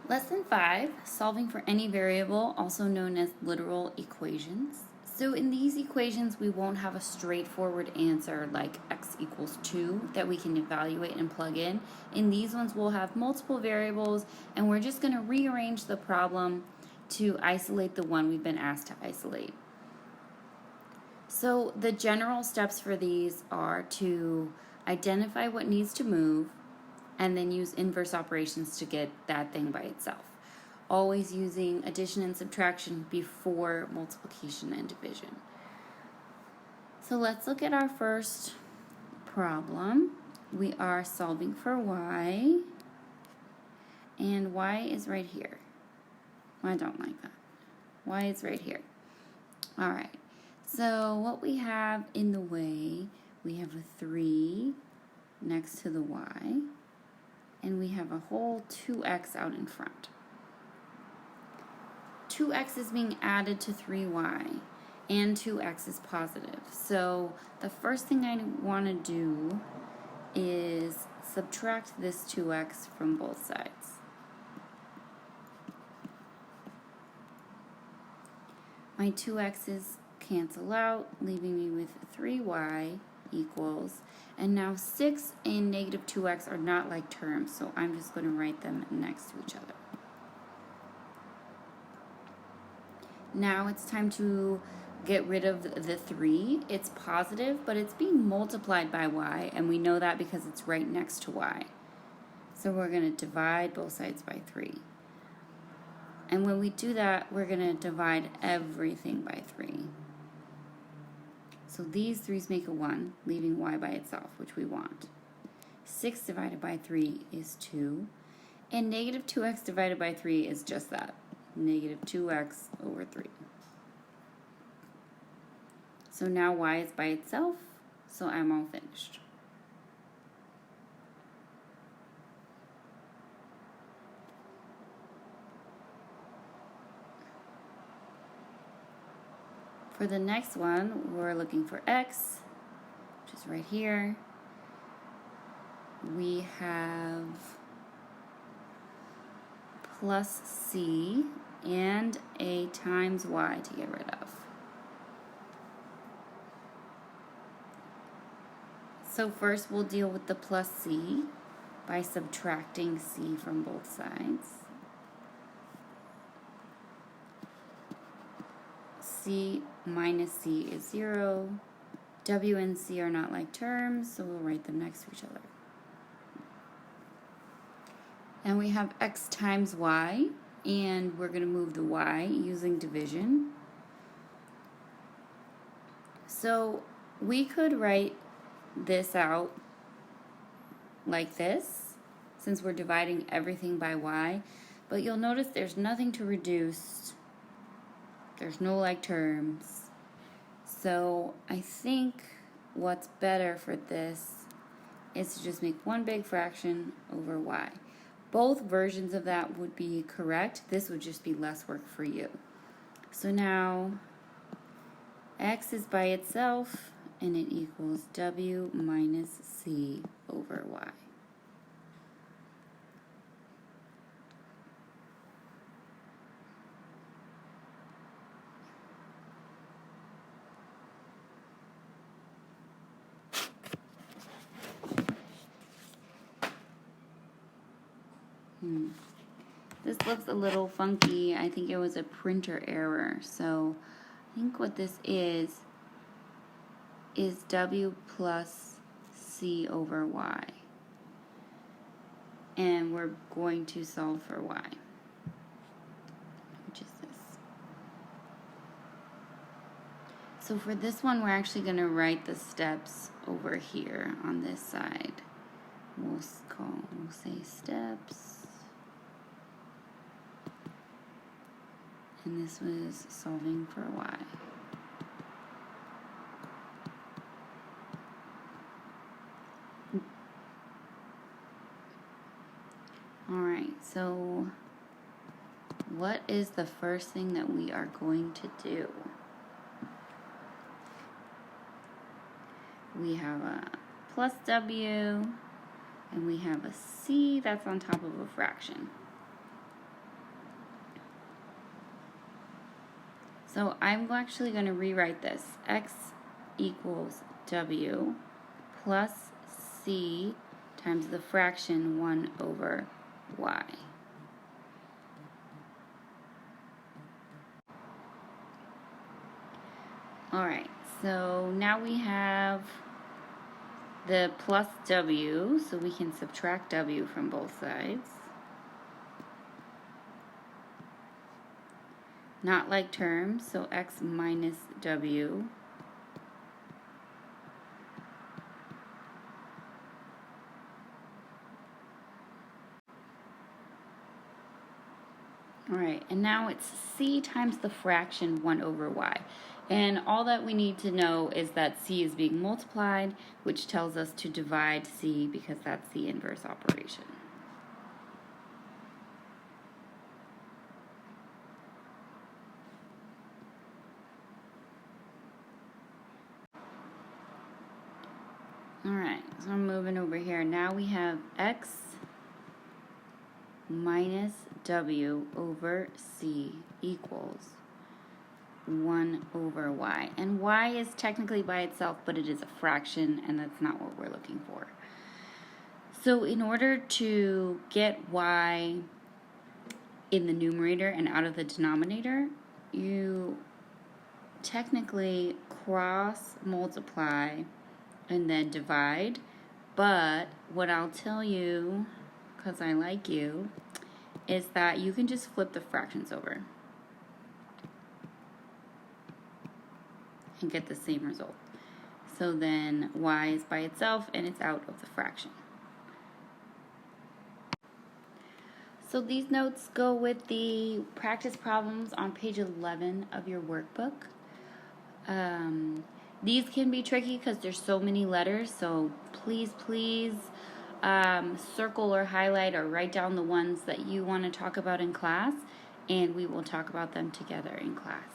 Lesson 5, solving for any variable, also known as literal equations. So in these equations, we won't have a straightforward answer like x equals 2 that we can evaluate and plug in. In these ones, we'll have multiple variables, and we're just going to rearrange the problem to isolate the one we've been asked to isolate. So the general steps for these are to identify what needs to move, and then use inverse operations to get that thing by itself. Always using addition and subtraction before multiplication and division. So let's look at our first problem. We are solving for y, and y is right here. I don't like that. Y is right here. All right, so what we have in the way, we have a 3 next to the y, and we have a whole 2x out in front. 2x is being added to 3y, and 2x is positive. So the first thing I want to do is subtract this 2x from both sides. My 2x's cancel out, leaving me with 3y equals, and now 6 and negative 2x are not like terms, so I'm just going to write them next to each other. Now it's time to get rid of the 3. It's positive, but it's being multiplied by y, and we know that because it's right next to y. So we're going to divide both sides by 3. And when we do that, we're going to divide everything by 3. So these 3's make a 1, leaving y by itself, which we want. 6 divided by 3 is 2. And negative 2x divided by 3 is just that, negative 2x over 3. So now y is by itself, so I'm all finished. For the next one, we're looking for x, which is right here. We have plus c and a times y to get rid of. So first we'll deal with the plus c by subtracting c from both sides. C minus c is 0. W and c are not like terms, so we'll write them next to each other. And we have x times y, and we're going to move the y using division. So we could write this out like this, since we're dividing everything by y, but you'll notice there's nothing to reduce. There's no like terms. So I think what's better for this is to just make one big fraction over y. Both versions of that would be correct. This would just be less work for you. So now x is by itself, and it equals w minus c over y. This looks a little funky. I think it was a printer error. So I think what this is w plus c over y. And we're going to solve for y, which is this. So for this one, we're actually going to write the steps over here on this side. We'll say steps. And this was solving for y. Alright, so what is the first thing that we are going to do? We have a plus w, and we have a c that's on top of a fraction. So I'm actually going to rewrite this. X equals W plus C times the fraction 1 over Y. Alright, so now we have the plus W, so we can subtract W from both sides. Not like terms, so X minus W. Alright, and now it's C times the fraction 1 over Y. And all that we need to know is that C is being multiplied, which tells us to divide C because that's the inverse operation. Alright, so I'm moving over here. Now we have X minus W over C equals 1 over Y. And Y is technically by itself, but it is a fraction, and that's not what we're looking for. So in order to get Y in the numerator and out of the denominator, you technically cross multiply and then divide. But what I'll tell you, because I like you, is that you can just flip the fractions over and get the same result. So then Y is by itself and it's out of the fraction. So these notes go with the practice problems on page 11 of your workbook. These can be tricky because there's so many letters, so please circle or highlight or write down the ones that you want to talk about in class, and we will talk about them together in class.